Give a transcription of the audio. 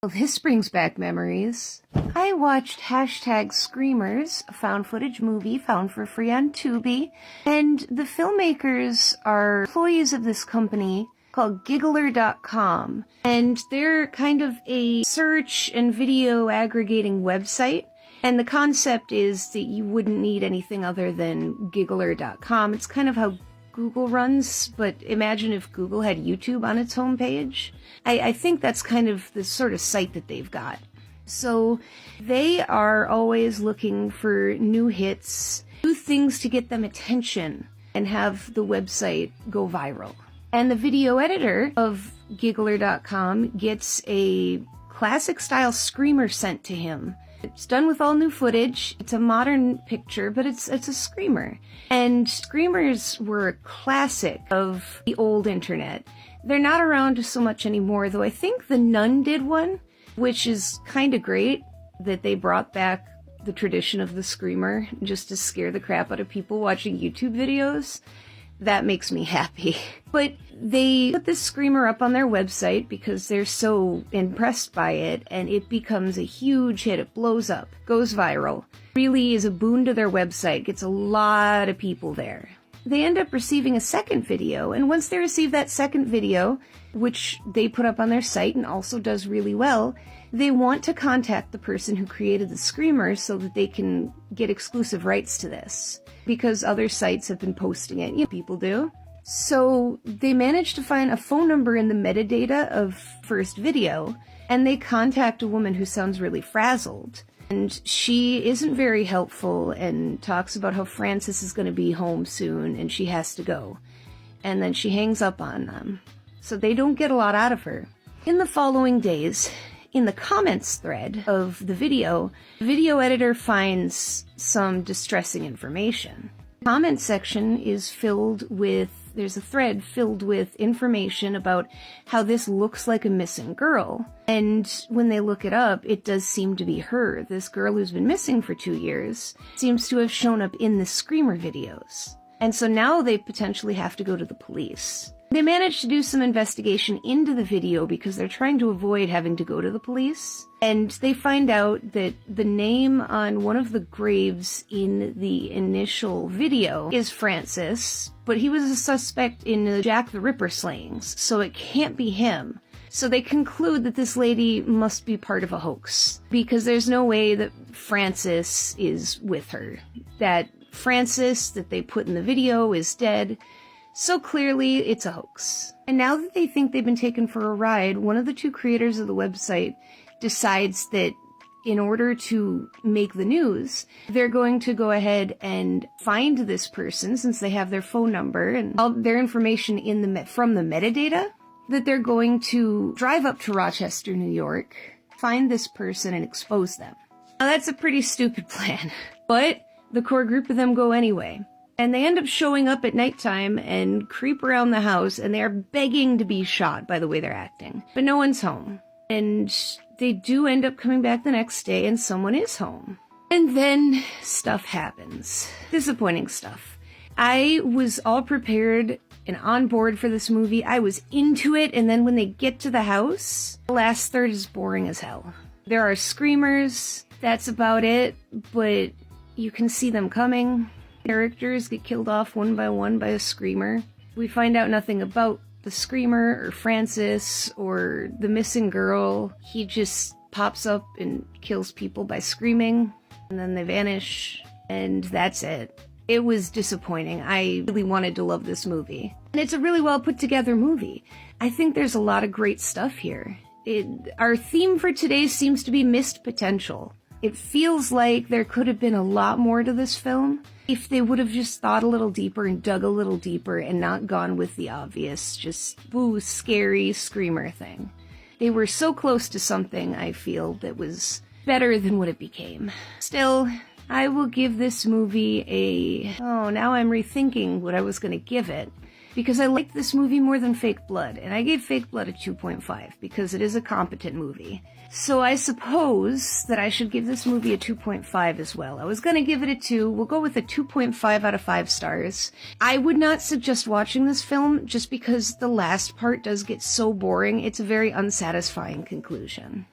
Well, this brings back memories. I watched hashtag Screamers, a found footage movie found for free on Tubi, and the filmmakers are employees of this company called Giggler.com, and they're kind of a search and video aggregating website. And the concept is that you wouldn't need anything other than Giggler.com. It's kind of how Google runs, but imagine if Google had YouTube on its homepage. I think that's kind of the sort of site that they've got. So they are always looking for new hits, new things to get them attention, and have the website go viral. And the video editor of Giggler.com gets a classic style screamer sent to him. It's done with all new footage. It's a modern picture, but it's a screamer. And screamers were a classic of the old internet. They're not around so much anymore, though I think The Nun did one, which is kind of great that they brought back the tradition of the screamer just to scare the crap out of people watching YouTube videos. That makes me happy. But they put this screamer up on their website because they're so impressed by it, and it becomes a huge hit. It blows up, goes viral, really is a boon to their website, gets a lot of people there. They end up receiving a second video, and once they receive that second video, which they put up on their site and also does really well, they want to contact the person who created the screamer so that they can get exclusive rights to this, because other sites have been posting it. You know, people do. So they managed to find a phone number in the metadata of first video, and they contact a woman who sounds really frazzled. And she isn't very helpful and talks about how Frances is going to be home soon and she has to go. And then she hangs up on them. So they don't get a lot out of her. In the following days, in the comments thread of the video editor finds some distressing information. The comment section is there's a thread filled with information about how this looks like a missing girl. And when they look it up, it does seem to be her. This girl who's been missing for 2 years seems to have shown up in the screamer videos. And so now they potentially have to go to the police. They managed to do some investigation into the video because they're trying to avoid having to go to the police. And they find out that the name on one of the graves in the initial video is Francis, but he was a suspect in the Jack the Ripper slayings, so it can't be him. So they conclude that this lady must be part of a hoax, because there's no way that Francis is with her. That Francis that they put in the video is dead. So clearly, it's a hoax. And now that they think they've been taken for a ride, one of the two creators of the website decides that in order to make the news, they're going to go ahead and find this person, since they have their phone number and all their information from the metadata, that they're going to drive up to Rochester, New York, find this person, and expose them. Now, that's a pretty stupid plan, but the core group of them go anyway. And they end up showing up at nighttime and creep around the house, and they are begging to be shot by the way they're acting. But no one's home. And they do end up coming back the next day, and someone is home. And then stuff happens. Disappointing stuff. I was all prepared and on board for this movie. I was into it, and then when they get to the house, the last third is boring as hell. There are screamers, that's about it, but you can see them coming. Characters get killed off one by one by a screamer. We find out nothing about the screamer or Francis or the missing girl. He just pops up and kills people by screaming, and then they vanish, and that's it. It was disappointing. I really wanted to love this movie. And it's a really well put together movie. I think there's a lot of great stuff here. Our theme for today seems to be missed potential. It feels like there could have been a lot more to this film if they would have just thought a little deeper and dug a little deeper and not gone with the obvious, just, woo, scary screamer thing. They were so close to something, I feel, that was better than what it became. Still, I will give this movie now I'm rethinking what I was going to give it, because I liked this movie more than Fake Blood, and I gave Fake Blood a 2.5 because it is a competent movie. So I suppose that I should give this movie a 2.5 as well. I was going to give it a 2. We'll go with a 2.5 out of 5 stars. I would not suggest watching this film just because the last part does get so boring. It's a very unsatisfying conclusion.